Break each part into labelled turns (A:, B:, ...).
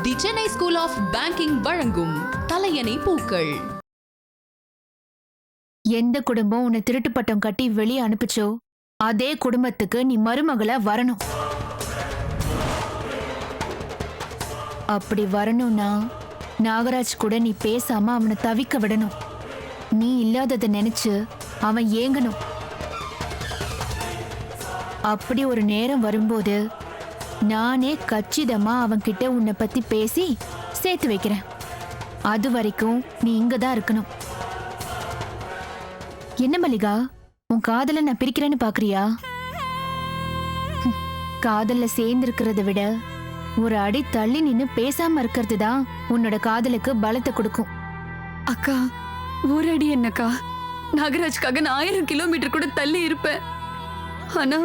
A: The Chennai school of banking வழங்கும் தலையணை பூக்கள்.
B: எந்த குடும்பம் உன்னை திருட்டு பட்டம் கட்டி வெளியே அனுப்பிச்சோ அதே குடும்பத்துக்கு நீ மருமகளா வரணும். அப்படி வரணும்னா நாகராஜ் கூட நீ பேசாம அவனை தவிக்க விடணும். நீ இல்லாததை நினைச்சு அவன் ஏங்கணும். அப்படி ஒரு நேரம் வரும்போது நானே கச்சிதமா அவன்கிட்ட உன்னை பத்தி பேசி சேர்த்து வைக்கிறேன். அது வரைக்கும் நீ இங்கதான் இருக்கணும். என்ன மல்லிகா, உன் காதல நான் பிரிக்கிறேன்னு பாக்குறியா? காதல்ல சேர்ந்து இருக்கிறத விட ஒரு அடி தள்ளி நின்னு பேசாம இருக்கிறது தான் உன்னோட காதலுக்கு பலத்தை கொடுக்கும்.
C: அக்கா, ஒரு அடி என்னக்கா? நாகராஜ்காக நான் 1000 கிலோமீட்டர் கூட தள்ளி இருப்பேன். ஆனா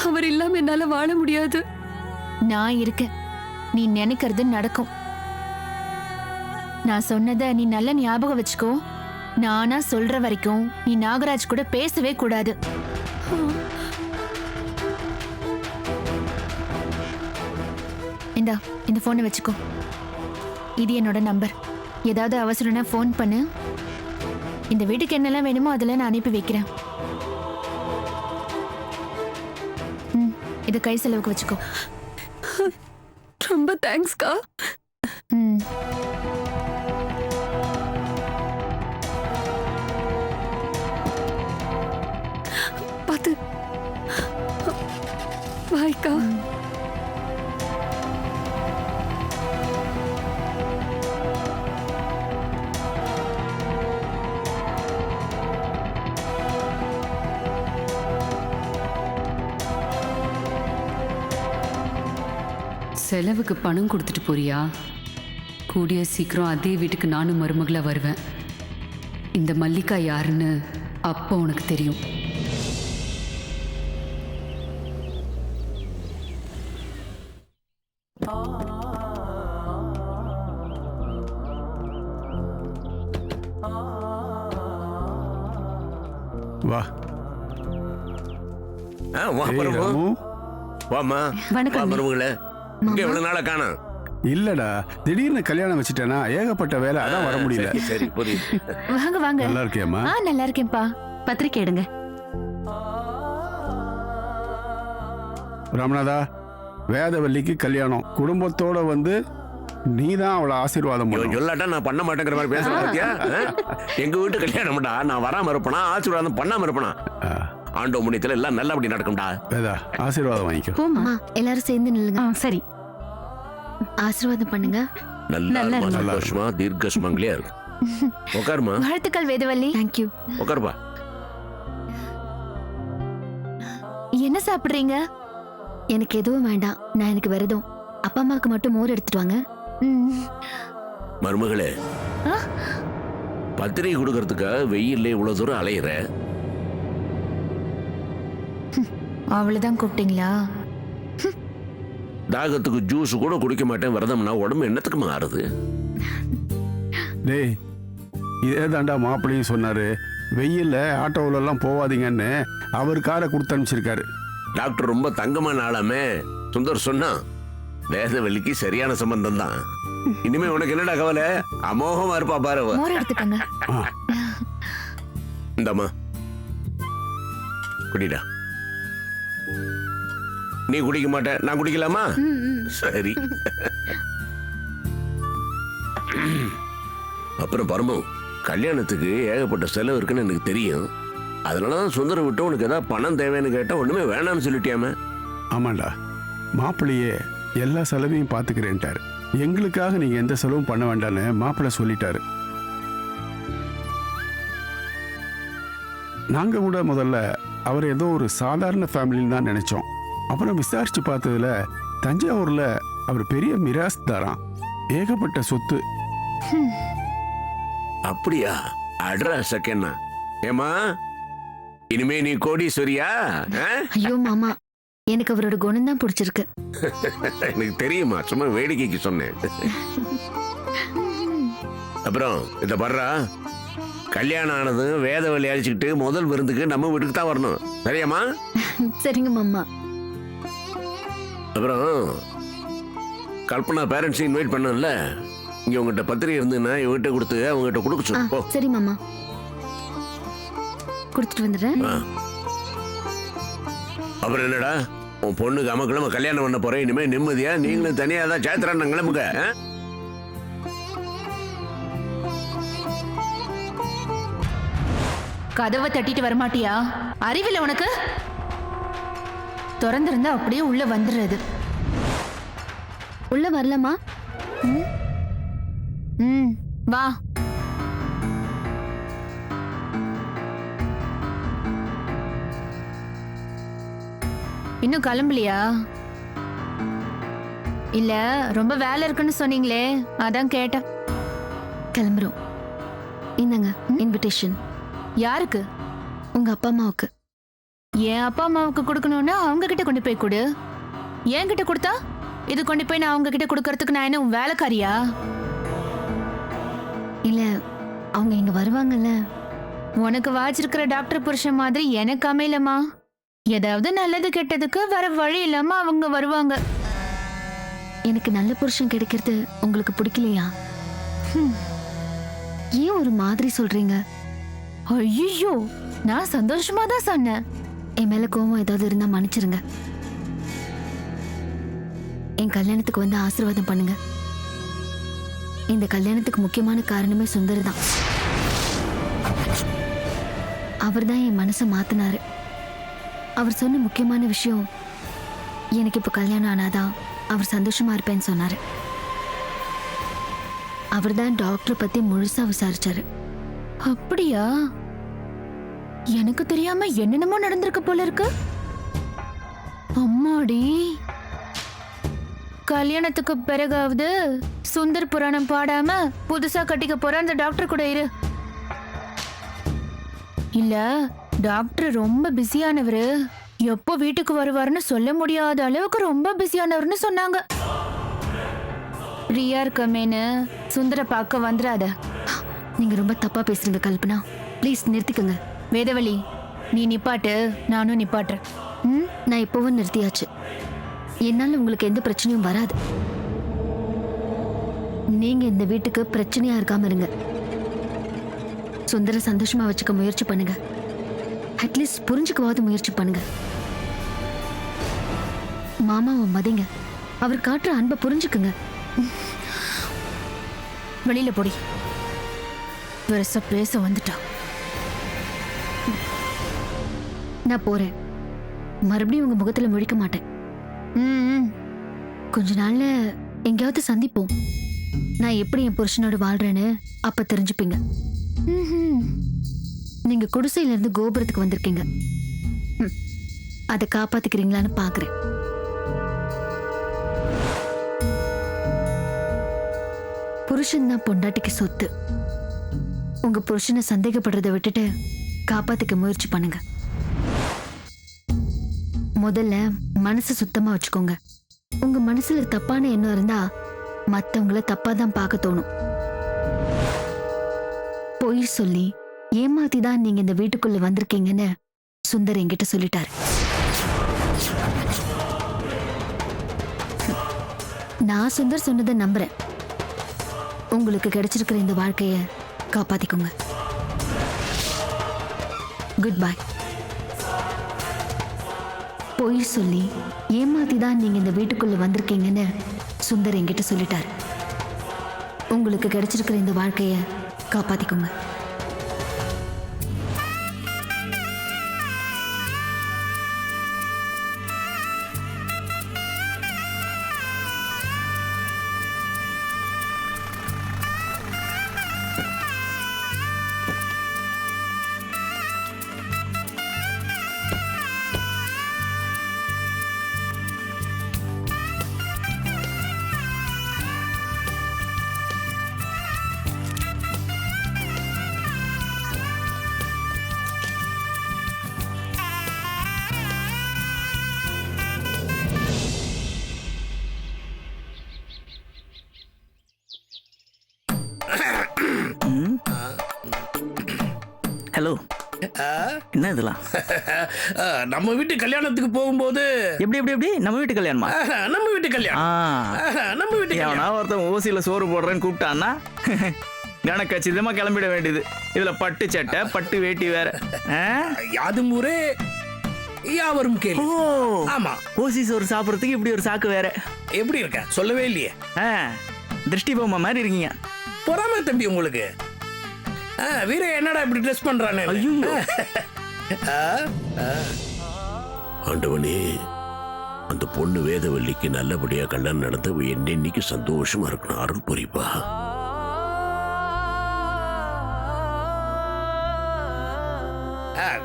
C: அவர் இல்லாம என்னால வாழ முடியாது.
B: நான் இருக்கேன், நீ நினைக்கிறது நடக்கும். நான் சொன்னதை நீ நல்ல ஞாபகம் வச்சுக்கோ. நானா சொல்ற வரைக்கும் நீ நாகராஜ் கூட பேசவே கூடாது. இந்த போனை வச்சுக்கோ. இது என்னோட நம்பர். ஏதாவது அவசரம்னா போன் பண்ணு. இந்த வீட்டுக்கு என்னெல்லாம் வேணுமோ அதெல்லாம் நான் அனுப்பி வைக்கிறேன். இதை கை செலவுக்கு வச்சுக்கோ.
C: ரொம்ப தேங்க்ஸ்க்கா. பாத்து பாய்க்கா. செலவுக்கு பணம் கொடுத்துட்டு போறியா? கூடிய சீக்கிரம் அதே வீட்டுக்கு நானும் மருமகளா வருவேன். இந்த மல்லிகா யாருன்னு அப்போ உனக்கு தெரியும்.
D: வா
E: வாமா.
C: வணக்கம்.
E: மருமகளே, இங்க எவ்வளவு நாளா காணோம்?
D: இல்லடா, திடீர்னு கல்யாணம் வச்சுட்டேனா, ஏகப்பட்ட வேலை, அதான் வர முடியல.
E: சரி, புரியுது.
B: வாங்க வாங்க.
D: நல்லா இருக்கியாம்மா?
B: நல்லா இருக்கேன்ப்பா.
C: பத்திரிக்கை எடுங்க.
D: ராமநாதா, வேதவல்லிக்கு கல்யாணம். குடும்பத்தோட வந்து நீதான் அவளை ஆசீர்வாதம் பண்ணணும்.
E: சொல்லாட்டா நான் பண்ண மாட்டேங்கிற மாதிரி பேசுறேன் பாத்தியா? எங்க வீட்டு கல்யாணம்டா, நான் வராம இருப்பனா, ஆசீர்வாதம் பண்ணாம இருப்பனா? ஆண்டோ முனியத்துல எல்லாம் நல்லபடி நடக்கும்டா.
D: வேதா, ஆசீர்வாதம் வாங்கிக்கோ.
B: போமா, எல்லாரும் சேர்ந்து நில்லுங்க.
C: சரி,
B: ஆசீர்வாதம் பண்ணுங்க.
E: நல்லா சந்தோஷமா தீர்க்க சுமங்கலியா இருக்கு. உட்காருமா.
B: வாழ்த்துக்கள் வேதவல்லி. தேங்க்யூ.
E: உட்காருப்பா.
B: என்ன சாப்பிடுறீங்க?
F: எனக்கு எதுவும் வேண்டாம், நான் எனக்கு விரதம். அப்பா அம்மாவுக்கு மட்டும் மோர் எடுத்துட்டு வாங்க.
E: மருமகளே, பத்திரிகை கொடுக்கறதுக்காக வெயில்ல இவ்வளவு தூரம் அலையிற.
B: அவ்வளவுதான் கூப்பிட்டீங்களா?
E: தாகத்துக்கு ஜூஸ் கூட குடிக்க மாட்டேன் விரதம்னா உடம்பு என்னத்துக்கு மாறுது?
D: டேய், இதே தாண்டா மாப்பிள்ளையும் சொன்னாரு. வெயில்ல ஆட்டோவில எல்லாம் போவாதீங்கன்னு அவர் காரை கொடுத்து அனுப்பிச்சிருக்காரு.
E: டாக்டர் ரொம்ப தங்கமான ஆளாமே. சுந்தர் சொன்னா வேதவல்லிக்கு சரியான சம்பந்தம் தான். இனிமே உனக்கு என்னடா கவலை? அமோகமா இருப்பா பாரு.
B: மோர் எடுத்துக்கங்க.
E: இந்தம்மா குடிடா. நீ குடிக்க மாட்ட, நான் குடிக்கலாமா? சரி. அப்புறம் பரமு, கல்யாணத்துக்கு ஏகப்பட்ட செலவு இருக்குன்னு எனக்கு தெரியும். அதனாலதான் சுந்தரம் விட்டு உனக்கு ஏதாவது பணம் தேவைன்னு கேட்டா ஒண்ணுமே வேணாம்னு சொல்லிட்டியாம?
D: ஆமாண்டா, மாப்பிள்ளையே எல்லா செலவையும் பார்த்துக்கிறேன்ட்டாரு. எங்களுக்காக நீங்க எந்த செலவும் பண்ண வேண்டான்னு மாப்பிள்ளை சொல்லிட்டாரு. நாங்க கூட முதல்ல அவர் ஏதோ ஒரு சாதாரண ஃபேமிலின்னு தான் நினைச்சோம். அப்புறம் விசாரிச்சு பார்த்ததுல தஞ்சாவூர்ல அவர் பெரிய மிராஸ்தாராம். ஏகப்பட்ட சொத்து.
E: அப்படியா? அட்ரஸ் செகண்ட்னா ஏமா, இனிமே நீ கோடீஸ்வரியா?
F: ஐயோ மாமா, எனக்கு அவரோட குணம் தான் பிடிச்சிருக்கு.
E: எனக்கு தெரியுமா, சும்மா வேடிக்கைக்கு சொன்னேன். அப்புறம் இத பர்றா, கல்யாணம் ஆனதும் வேதவல்லி அழிச்சுக்கிட்டு முதல் விருந்துக்கு நம்ம வீட்டுக்கு தான் வரணும். சரியாமா?
F: சரிங்க மாமா.
E: அப்புறம் கல்பனா பேரண்ட்ஸ் இன்வைட் பண்ணல, இங்க உங்ககிட்ட பத்திரிகை இருந்துன்னா இவங்கிட்ட கொடுத்து அவங்ககிட்ட கொடுக்க
F: ஆ,
E: சொல்லு போ.
F: சரி மாமா, கொடுத்துட்டு வந்துடுறேன்.
E: ஆ. அப்புறம் என்னடா உன் பொண்ணுக்கு அமக்கிழமை கல்யாணம் பண்ண போறேன், இனிமே நிம்மதியா நீங்களும் தனியா தான் சாயத்திரான் கிளம்புங்க.
B: கதவை தட்டிட்டு வரமாட்டியா? அறிவில்லை உனக்கு? திறந்திருந்தா அப்படியே உள்ள வந்துடுறது.
F: உள்ள வரலாமா?
B: ம், வா. இன்னும் கிளம்பலையா? இல்ல ரொம்ப வேலை இருக்குன்னு சொன்னீங்களே, அதான் கேட்டேன்.
F: கிளம்புறோம். இந்தாங்க இன்விடேஷன்.
B: யாருக்கு?
F: உங்க அப்பா அம்மாவுக்கு.
B: என் அப்பா அம்மாவுக்கு கொடுக்கணும்னா அவங்க கிட்ட கொண்டு போய் கொடு. என் கிட்ட கொடுத்தா இது கொண்டு போய் நான் அவங்க கிட்ட கொடுக்கறதுக்கு நான் என்ன உன் வேலைக்காரியா?
F: இல்ல, அவங்க இங்க வருவாங்கல்ல.
B: உனக்கு வாச்சிருக்கிற டாக்டர் புருஷன் மாதிரி எனக்கு அமையலமா. ஏதாவது நல்லது கெட்டதுக்கு வேற வழி இல்லாம அவங்க வருவாங்க.
F: எனக்கு நல்ல புருஷன் கிடைக்கிறது உங்களுக்கு பிடிக்கலையா? ஏன் ஒரு மாதிரி சொல்றீங்க?
B: ஐயோ, நான் சந்தோஷமா தான் சொன்னேன்.
F: என் மேல கோவம் ஏதாவது இருந்தா மன்னிச்சிருங்க. என் கல்யாணத்துக்கு வந்து ஆசீர்வாதம் பண்ணுங்க. இந்த கல்யாணத்துக்கு முக்கியமான காரணமே சுந்தர் தான். அவர் தான் என் மனசை மாத்தினாரு. அவர் சொன்ன முக்கியமான விஷயம், எனக்கு இப்ப கல்யாணம் ஆனாதான் அவர் சந்தோஷமா இருப்பேன்னு சொன்னாரு. அவர் தான் டாக்டர் பத்தி முழுசா விசாரிச்சாரு.
B: அப்படியா? எனக்கு தெரியாம என்னென்னமோ நடந்திருக்கு போல இருக்கு. அம்மாடி, கல்யாணத்துக்கு பிறகாவது சுந்தர் புராணம் பாடாம புதுசா கட்டிக்க போற அந்த டாக்டர் கூட இரு. இல்ல, டாக்டர் ரொம்ப பிஸியானவரு, எப்போ வீட்டுக்கு வருவாருன்னு சொல்ல முடியாத அளவுக்கு ரொம்ப பிஸியானவர்னு சொன்னாங்க. ரியா இருக்கமேனு சுந்தர பார்க்க வந்துடாத.
F: நீங்க ரொம்ப தப்பா பேசுறீங்க கல்பனா. ப்ளீஸ் நிறுத்திக்கங்க.
B: வேதவழி, நீ நிப்பாட்டு, நானும் நிப்பாட்டுறேன்.
F: நான் இப்போவும் நிறுத்தியாச்சு. என்னால உங்களுக்கு எந்த பிரச்சனையும் வராது. நீங்க இந்த வீட்டுக்கு பிரச்சனையா இருக்காம இருங்க. சுந்தர சந்தோஷமா வச்சுக்க முயற்சி பண்ணுங்க. அட்லீஸ்ட் புரிஞ்சுக்கவாது முயற்சி பண்ணுங்க. மாமாவை மதிங்க. அவர் காட்டுற அன்பை புரிஞ்சுக்குங்க.
B: வெளியில போடி. பெருசா பேச வந்துட்டா.
F: நான் போறேன். மறுபடியும் உங்க முகத்துல முழிக்க மாட்டேன். கொஞ்ச நாள்ல எங்கேயாவது சந்திப்போம். நான் எப்படி என் புருஷனோட வாழ்றேன்னு அப்ப தெரிஞ்சுப்பீங்க. நீங்க குடிசையில இருந்து கோபுரத்துக்கு வந்திருக்கீங்க. அதை காப்பாத்திக்கிறீங்களான்னு பாக்குறேன். புருஷன் தான் பொண்டாட்டிக்கு சொத்து. உங்க புருஷனை சந்தேகப்படுறதை விட்டுட்டு காப்பாத்திக்க முயற்சி பண்ணுங்க. முதல்ல மனசு சுத்தமா வச்சுக்கோங்க. உங்க மனசுல தப்பான எண்ணம் இருந்தா மத்தவங்கள தப்பா தான் பார்க்க தோணும். பொய் சொல்லி ஏமாத்தி தான் நீங்க இந்த வீட்டுக்குள்ள வந்திருக்கீங்கன்னு சுந்தர் என்கிட்ட சொல்லிட்டாரு. நான் சுந்தர் சொன்னதை நம்புறேன். உங்களுக்கு கிடைச்சிருக்கிற இந்த வாழ்க்கைய காப்பாத்திக்கோங்க. Good bye. பொய் சொல்லி ஏமாத்தி தான் நீங்க இந்த வீட்டுக்குள்ள வந்திருக்கீங்கன்னு சுந்தர் என்கிட்ட சொல்லிட்டாரு. உங்களுக்கு கிடைச்சிருக்கிற இந்த வாழ்க்கைய காப்பாத்திக்கோங்க.
G: ஹலோ, என்ன இதெல்லாம்?
H: நம்ம வீட்டு கல்யாணத்துக்கு போகும்போது
G: எப்படி எப்படி எப்படி நம்ம வீட்டு கல்யாணமா?
H: நம்ம வீட்டு கல்யாணம் நம்ம வீட்டு
G: எவனா ஒருத்தன் ஓசியில சோறு போடுறேன்னு கூப்பிட்டான்னா கணக்கச்சிதமா கிளம்பிட வேண்டியது. இதுல பட்டு சட்டை பட்டு வேட்டி வேற.
H: யாதும் ஊரே யாவரும் கேள்வி. ஆமா,
G: ஓசி சோறு சாப்பிட்றதுக்கு இப்படி ஒரு சாக்கு வேற.
H: எப்படி இருக்க சொல்லவே இல்லையே.
G: திருஷ்டி பொம்மை மாதிரி இருக்கீங்க.
H: பொறாம தம்பி உங்களுக்கு. வீர என்னடா இப்படி ட்ரெஸ் பண்றானே.
E: ஆண்டவனே, அந்த பொண்ணு வேதவல்லிக்கு நல்லபடியா கல்யாணம் நடந்து என்னைக்கு சந்தோஷமா இருக்கணும். அருள் புரிப்பா.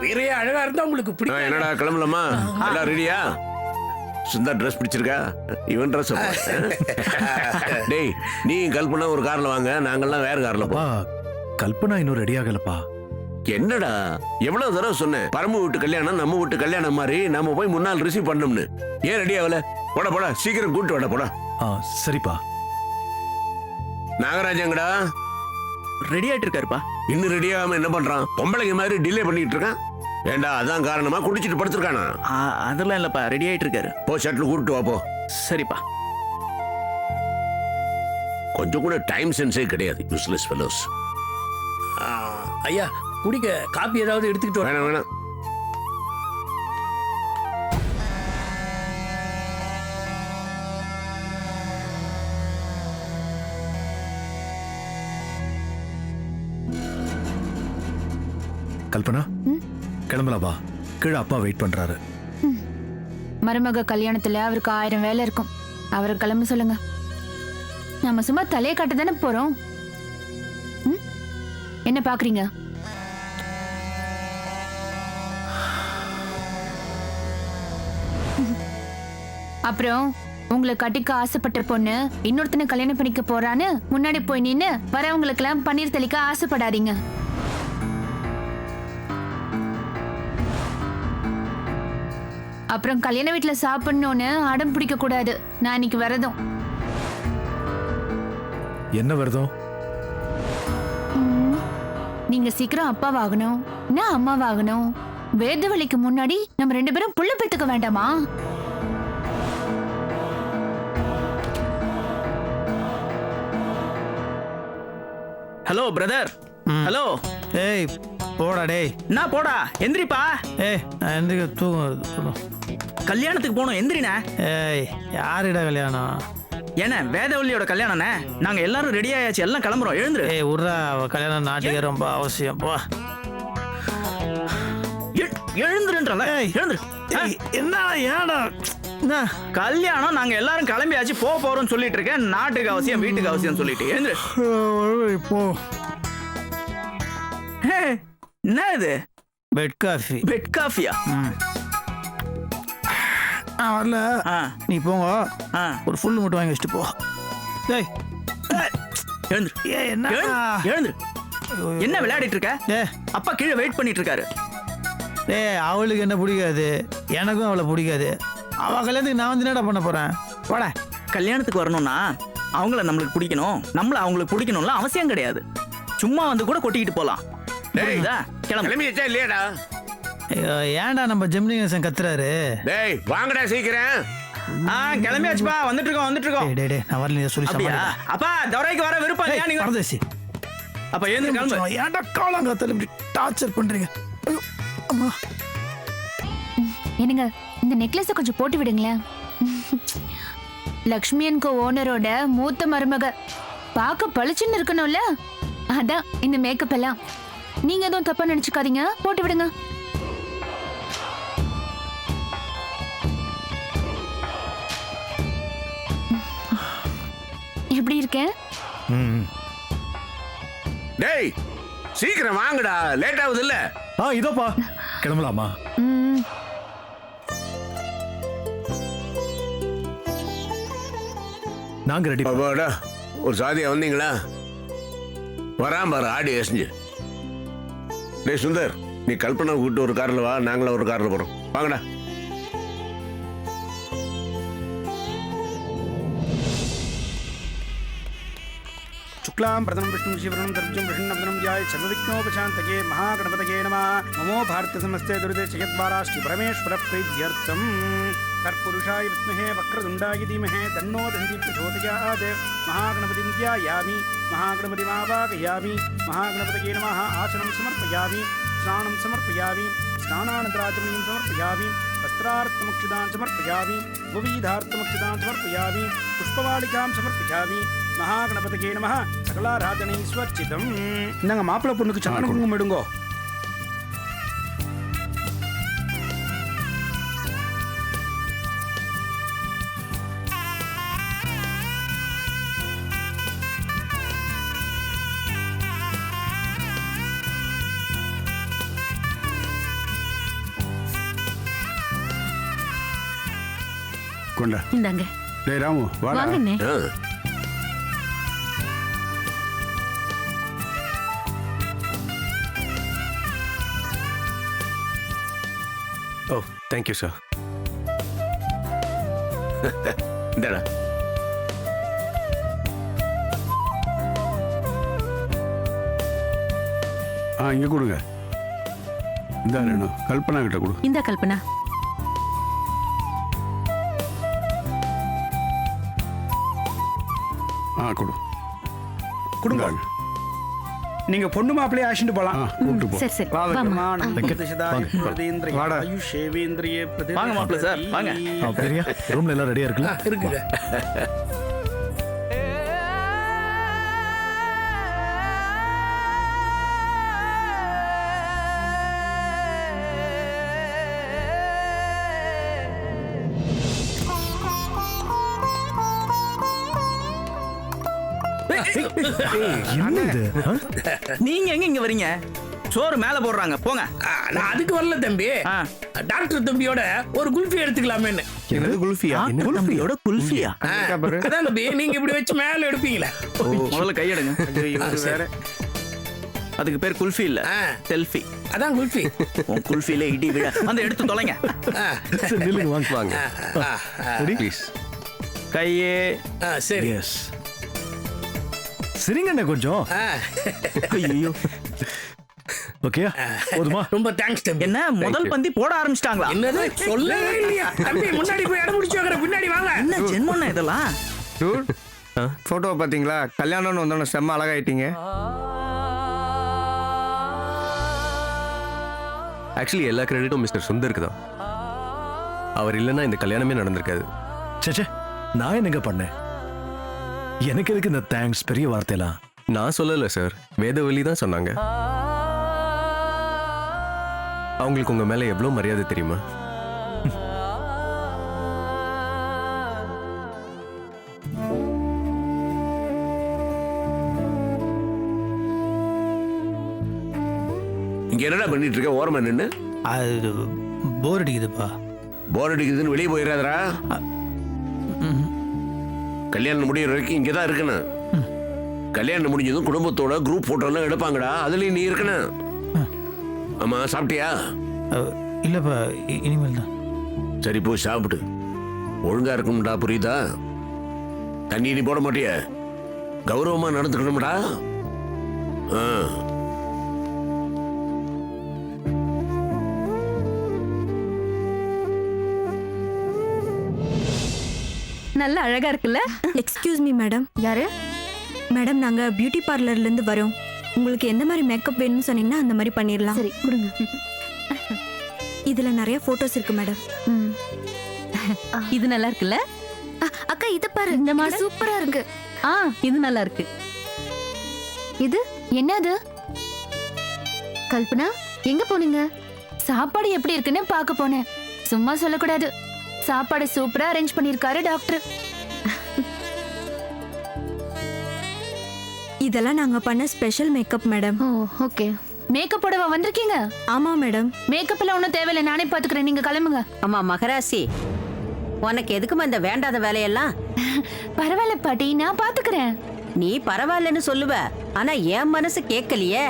H: வீரைய அழகா இருந்தா உங்களுக்கு பிடிக்கும்.
E: என்னடா கிளம்பலாமா? எல்லாம் ரெடியா? சுந்தர் ட்ரெஸ் பிடிச்சிருக்கா? இவன் ட்ரெஸ். டேய், நீ கல்பனா ஒரு கார்ல வாங்க, நாங்கெல்லாம் வேற கார்ல போ.
I: கல்பனா இன்னும் ரெடி ஆகலப்பா.
E: என்னடா எவ்வளவு தடவை சொன்னேன், பரம வீட்டு கல்யாணம் நம்ம வீட்டு கல்யாணம் மாதிரி நம்ம போய் முன்னால் ரிசீவ் பண்ணோம்னு. ஏன் ரெடி ஆகல? போட போட, சீக்கிரம் கூட்டு வாடா போடா.
I: சரிப்பா.
E: நாகராஜங்கடா
G: ரெடி ஆயிட்டு இருக்காருப்பா.
E: இன்னும் ரெடி ஆகாம என்ன பண்றான்? பொம்பளைங்க மாதிரி டிலே பண்ணிட்டு இருக்கான். ஏண்டா அதான் காரணமா? குடிச்சிட்டு படுத்திருக்கானா?
G: அதெல்லாம் இல்லப்பா, ரெடி ஆயிட்டு இருக்காரு.
E: போ, ஷட்டில் கூட்டு வா போ.
G: சரிப்பா.
E: கொஞ்சம் கூட டைம் சென்ஸே கிடையாது. Useless fellows.
H: ஐயா, குடிக்க காப்பி ஏதாவது எடுத்துக்கிட்டு
E: வேணாம் வேணாம்.
I: கல்பனா, கிளம்பலாமா? கீழே அப்பா வெயிட் பண்றாரு.
B: மருமக கல்யாணத்துல அவருக்கு 1000 வேலை இருக்கும். அவரை கிளம்ப சொல்லுங்க. நம்ம சும்மா தலையை காட்ட தானே போறோம். என்ன பாக்குறீங்க? அப்புறம் உங்களை கட்டிக்க ஆசைப்பட்ட பொண்ணு இன்னொருத்தனை கல்யாணம் பண்ணிக்க போறான்னு முன்னாடி போய் நின்னு வரவங்களுக்கெல்லாம் பன்னீர் தெளிக்க ஆசைப்படாதீங்க. அப்புறம் கல்யாண வீட்டுல சாப்பிடணும்னு அடம் பிடிக்க கூடாது. நான் இன்னைக்கு விரதம்.
I: என்ன விரதம்?
B: நீங்க சீக்கிரம் அப்பாவாகணும், நான் அம்மாவாகணும். வேதவழிக்கு முன்னாடி நம்ம 2 பேரும் புள்ள பெத்துக்க வேண்டாமா?
G: Hello brother. ஹலோ.
J: ஏய் போடா. டேய்
G: என்ன போடா? எந்திரிப்பா.
J: நான் எந்திரிக்க தூக்கம்.
G: கல்யாணத்துக்கு போகணும், எந்திரிண்ணே.
J: யாருடா கல்யாணம்?
G: ஏன்னா வேதவல்லியோட கல்யாணம்ண்ணே. நாங்க எல்லாரும் ரெடி ஆயாச்சு, எல்லாம் கிளம்புறோம். எழுந்துரு.
J: உர்ரா, கல்யாணம் நாட்டுக்கு ரொம்ப அவசியம். போ.
G: எழுந்துருன்றல. எழுந்துரு.
J: என்ன ஏடா
G: கல்யாணம் நாங்க எல்லாரும் கிளம்பியாச்சு, போறோம்னு சொல்லிட்டு இருக்கேன். நாட்டுக்கு அவசியம், வீட்டுக்கு அவசியம் சொல்லிட்டு எழுந்துரு.
J: போ.
G: என்ன இது?
J: Bed coffee.
G: பெட் காஃபியா?
J: வரல. நீ போங்க. ஒரு ஃபுல் மட்டும் வாங்கி வச்சுட்டு போ. டேய்
G: எழுந்துரு.
J: என்ன
G: எழுந்துரு. என்ன விளையாடிட்டு இருக்க? அப்பா கீழே வெயிட் பண்ணிட்டு இருக்காரு.
J: அவளுக்கு என்ன பிடிக்காது, எனக்கும் அவளை பிடிக்காது. அவ கல்யாணத்துக்கு நான் வந்து என்னடா பண்ண போறேன்? போட.
G: கல்யாணத்துக்கு வரணும்னா அவங்கள நம்மளுக்கு பிடிக்கணும், நம்மள அவங்களுக்கு பிடிக்கணும்ல அவசியம் கிடையாது. சும்மா வந்து கூட கொட்டிக்கிட்டு போலாம்.
E: கிளம்பிச்சா இல்லையாடா?
J: ஏன்டா நம்ம ஜெமினி கணேசன் கத்துறாரு?
E: டேய் வாங்கடா சீக்கிரம்.
G: கிளம்பியாச்சுப்பா, வந்துட்டு இருக்கோம்.
J: டேய் நான் வரல சொல்லி சமாளி.
G: அப்பா துரைக்கு வர விருப்பம் இல்லையா நீங்க?
J: பரதேசி.
G: அப்ப ஏந்து கிளம்பு.
J: ஏன்டா காலங்காத்தால இப்படி டார்ச்சர் பண்றீங்க? அம்மா.
B: என்னங்க, இந்த நெக்லஸ் கொஞ்சம் போட்டு விடுங்களேன். லக்ஷ்மியன்கோ ஓனரோட மூத்த மருமக பார்க்க பளிச்சுன்னு இருக்கணும்ல, அதான் இந்த மேக்கப் எல்லாம். நீங்க எதுவும் தப்பா நினைச்சுக்காதீங்க, போட்டு விடுங்க. எப்படி இருக்கேன்?
E: டேய் சீக்கிரம் வாங்கடா, லேட் ஆகுது இல்ல?
I: இதோப்பா. கிளம்பலாமா? நாங்க ரெடி.
E: பாபாடா, ஒரு சாதியா வந்தீங்களா? வராம பாரு ஆடி எசஞ்சு. டேய் சுந்தர், நீ கல்பனா கூட்டு ஒரு கார்ல வா, நாங்களும் ஒரு கார்ல போறோம். வாங்கடா.
H: शुक्लां प्रथमं विष्णुं शिवनं दर्भ्यं विष्णुवदनं ध्याय सर्वविघ्नोपशान्तये महागणपतये नमः नमो भारतसमस्ते दुरिते जगद्वारा श्रीपरमेश्वरप्रीत्यर्थम् तत्पुरुषाय विद्महे वक्रतुण्डाय धीमहि तन्नो दन्ति प्रचोदयात् महागणपतिं ध्यायामि महागणपतिमावाहयामि महागणपतये नमः आसनं समर्पयामि स्नानं समर्पयामि स्नानानन्तराचमनीं समर्पयामि वस्त्रार्थमक्षदान् समर्पयामि भुवीधार्थमक्षदान् समर्पयामि पुष्पवालिकां समर्पयामि महागणपतये नमः सकलाराधनैश्वर्चितम् इन्दाங்க மாப்பிள்ளை பொண்ணுக்கு சந்தன குங்குமம் எடுங்கோ
D: கொண்டா.
B: இந்தாங்க.
D: டேய் ராமு வாடா.
B: வாங்கண்ணே.
K: ஓ தேங்க்யூ சார்.
E: இந்தடா
D: இங்க கொடுங்க. இந்த ரேணு கல்பனா கிட்ட கொடு.
B: இந்த கல்பனா.
D: கொடு.
H: கொடுங்க. நீங்க பொண்ணு மாப்பிள்ளைய ஆசிட்டு போலாம்.
D: கூப்பிட்டு போ.
B: சரி சரி வாமா.
D: வாடா.
G: வாங்க மாப்பிள்ளை சார் வாங்க.
I: பெரியா ரூம்ல எல்லாம் ரெடியா இருக்குல்ல?
H: இருக்குங்க.
I: என்ன இது?
G: நீங்க எங்க இங்க வரீங்க? சோறு மேல போடுறாங்க போங்க.
H: நான் அதுக்கு வரல தம்பி. டாக்டர் தம்பியோட ஒரு குல்ஃபி எடுத்துக்கலாமேன்னு.
K: என்னது குல்ஃபியா?
G: தம்பியோட குல்ஃபியா?
H: அதான் தம்பி நீங்க இப்படி வச்சு மேல எடுப்பீங்களே.
G: முதல்ல கையெடுங்க.
H: வேற
G: அதுக்கு பேர் குல்ஃபி இல்ல, செல்ஃபி.
H: அதான் குல்ஃபி.
G: உன் குல்ஃபில இடி விழ. அந்த எடுத்து தொலைங்க.
I: சரி, நில்லுங்க, வாங்க. Ready please.
G: கையே.
H: சரி.
I: எஸ். சரிங்கண்ணே கொஞ்சம்.
G: ஐயோ.
I: ஓகே போதுமா?
H: ரொம்ப தேங்க்ஸ் தம்பி.
G: என்ன முதல் பந்தி போட ஆரம்பிச்சிட்டாங்களா?
H: என்னது சொல்லவே இல்லையா தம்பி? முன்னாடி போய் இடம் முடிச்சு வைக்கிற, பின்னாடி வாங்க.
G: என்ன ஜென்மன்னா இதெல்லாம்?
K: போட்டோவை பார்த்தீங்களா? கல்யாணம்னு வந்தோன்னு செம்ம அழகாயிட்டீங்க. ஆக்சுவலி எல்லா கிரெடிட்டும் மிஸ்டர் சுந்தருக்கு தான். அவர் இல்லைன்னா இந்த கல்யாணமே நடந்திருக்காது.
I: சேச்சே, நான் என்னங்க பண்ணேன்? எனக்கு எதுக்கு இந்த தேங்க்ஸ் பெரிய வார்த்தையெல்லாம்?
K: நான் சொல்லல சார், வேதவழி தான் சொன்னாங்க. அவங்களுக்கு உங்க மேல எவ்வளவு மரியாதை தெரியுமா?
E: இங்க என்னடா பண்ணிட்டு இருக்க? ஓரமா நின்னு.
J: அது போர் அடிக்குதுப்பா.
E: போர் அடிக்குதுன்னு வெளியே போயிடாதடா. கல்யாணம் முடிகிற வரைக்கும் இங்கே தான் இருக்கணும். கல்யாணம் முடிஞ்சதும் குடும்பத்தோட குரூப் போட்டோலாம் எடுப்பாங்கடா, அதுலேயும் நீ இருக்கணும். ஆமா, சாப்பிட்டியா?
J: இல்லப்பா, இனிமேல் தான்.
E: சரி போய் சாப்பிடு. ஒழுங்கா இருக்கணும்டா, புரியுதா? தண்ணி நீ போட மாட்டிய, கௌரவமா நடந்துக்கணும்டா.
B: நல்ல அழகா இருக்குல்ல?
L: Excuse me madam.
B: யாரு?
L: மேடம், நாங்க பியூட்டி பார்லர்ல இருந்து வரோம். உங்களுக்கு எந்த மாதிரி மேக்கப் வேணும்னு சொன்னீங்கன்னா அந்த மாதிரி பண்ணிடலாம்.
B: சரி கொடுங்க.
L: இதுல நிறைய போட்டோஸ் இருக்கு மேடம்.
B: இது நல்லா இருக்குல்ல?
F: அக்கா இத பாரு,
B: இந்த மாடல்
F: சூப்பரா இருக்கு.
B: இது நல்லா இருக்கு.
F: இது என்னது? கல்பனா எங்க போனீங்க?
B: சாப்பாடு எப்படி இருக்குன்னு பார்க்க போனேன். சும்மா சொல்லக்கூடாது. சாப்பாடு சூப்பரா அரேஞ்ச் பண்ணிருக்காரு டாக்டர்.
L: இதெல்லாம் நாங்க பண்ண ஸ்பெஷல் மேக்கப் மேடம்.
F: ஓ ஓகே.
B: மேக்கப் போடவா வந்திருக்கீங்க?
L: ஆமா மேடம்.
B: மேக்கப் எல்லாம் ஒன்றும் தேவையில்லை, நானே பாத்துக்கிறேன். நீங்க கிளம்புங்க.
M: ஆமா மகராசி, உனக்கு எதுக்குமா இந்த வேண்டாத வேலையெல்லாம்?
B: பரவாயில்ல பாட்டி, நான் பாத்துக்கிறேன்.
M: நீ பரவாயில்லன்னு சொல்லுவ, ஆனா என் மனசு கேட்கலையே.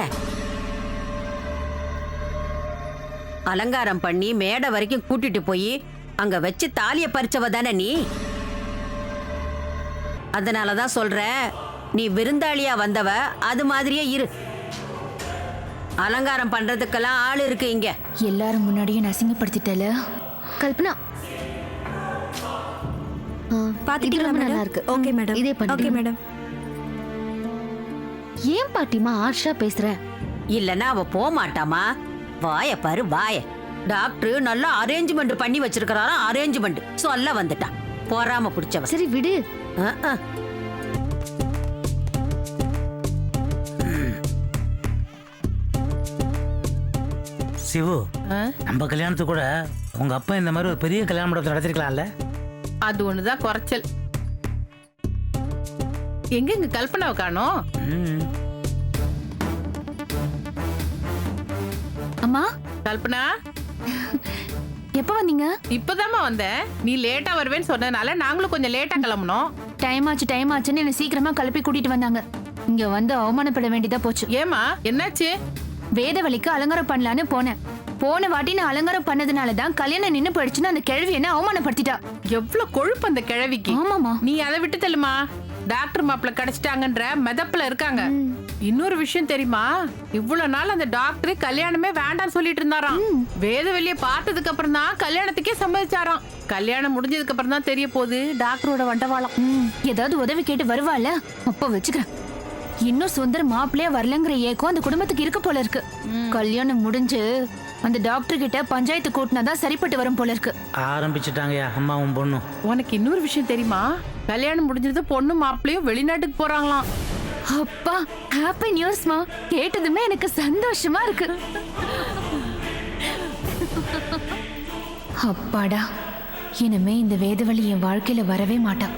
M: அலங்காரம் பண்ணி மேடை வரைக்கும் கூட்டிட்டு போய் அங்க வச்சு தாலிய பறிச்சவ தானே நீ. அதனாலதான் சொல்றேன், நீ விருந்தாளியா வந்தவ அது மாதிரியே இரு. அலங்காரம் பண்றதுக்கெல்லாம் ஆள் இருக்கு இங்க.
B: எல்லாரும் முன்னாடியும் அசிங்கப்படுத்திட்டல.
F: கல்பனா
L: பாத்துட்டீங்களா
F: இது ரொம்ப
L: மேடம்?
F: நல்லா இருக்கு.
L: Okay madam.
F: இதே பண்ணுங்க.
L: Okay madam.
F: ஏன் பாட்டிமா ஆர்ஷா பேசுற?
M: இல்லன்னா அவ போக மாட்டாமா. வாய பாரு வாய. டாக்டர் நல்லா அரேஞ்ச்மெண்ட் பண்ணி வச்சிருக்கிறாராம். அரேஞ்ச்மெண்ட் சொல்ல வந்துட்டான். போறாம பிடிச்சவ.
F: சரி விடு.
J: சிவு, நம்ம கல்யாணத்துக்கு கூட உங்க அப்பா இந்த மாதிரி ஒரு பெரிய கல்யாண மண்டபத்தை நடத்திருக்கலாம்ல?
N: அது ஒண்ணுதான் குறைச்சல். எங்க இங்க கல்பனாவை காணோம்?
B: அம்மா
N: கல்பனா
B: எப்ப வந்தீங்க?
N: இப்பதாம்மா வந்தேன். நீ லேட்டா வருவேன்னு சொன்னதுனால நாங்களும் கொஞ்சம் லேட்டா கிளம்பணும்.
B: டைம் ஆச்சுன்னு என்ன சீக்கிரமா கிளப்பி கூட்டிட்டு வந்தாங்க. இங்க வந்து அவமானப்பட வேண்டியதா போச்சு.
N: ஏமா என்னாச்சு?
B: வேதவழிக்கு அலங்காரம் பண்ணலான்னு போனேன். போன வாட்டி நான் அலங்காரம் பண்ணதுனாலதான் கல்யாணம் நின்னு போயிடுச்சுன்னு அந்த கிழவி என்ன அவமானப்படுத்திட்டா.
N: எவ்வளவு கொழுப்பு அந்த கிழவிக்கு.
B: ஆமாமா.
N: நீ அதை விட்டு தள்ளுமா. டாக்டர் மாப்பிள்ள கிடைச்சிட்டாங்கன்ற மெதப்புல இருக்காங்க. இன்னொரு விஷயம் தெரியுமா? இவ்வளவு நாள் அந்த டாக்டர் கல்யாணமே வேண்டாம்னு சொல்லிட்டு இருந்தாராம். வேதவெளிய பார்த்ததுக்கு அப்புறம் தான் கல்யாணத்துக்கே சம்மதிச்சாராம். கல்யாணம் முடிஞ்சதுக்கு அப்புறம் தான் தெரிய போகுது டாக்டரோட வண்டவாளம்.
B: ஏதாவது உதவி கேட்டு வருவாள். அப்ப வச்சுக்கிறேன். இன்னும் சுந்தர் மாப்பிள்ளையா வரலங்கிற ஏக்கம் அந்த குடும்பத்துக்கு இருக்க போல இருக்கு. கல்யாணம் முடிஞ்சு அந்த டாக்டர் கிட்ட பஞ்சாயத்து கூட்டினாதான் சரிப்பட்டு வரும் போல இருக்கு.
J: ஆரம்பிச்சுட்டாங்கயா அம்மாவும் பொண்ணும்.
N: உனக்கு இன்னொரு விஷயம் தெரியுமா? கல்யாணம் முடிஞ்சது பொண்ணு மாப்பிள்ளையும் வெளிநாட்டுக்கு போறாங்களாம்.
B: அப்பா ஹாப்பி நியூஸ்மா. கேட்டதுமே எனக்கு சந்தோஷமா இருக்கு. அப்பாடா, இனிமே இந்த வேதவழி என் வாழ்க்கையில வரவே மாட்டான்.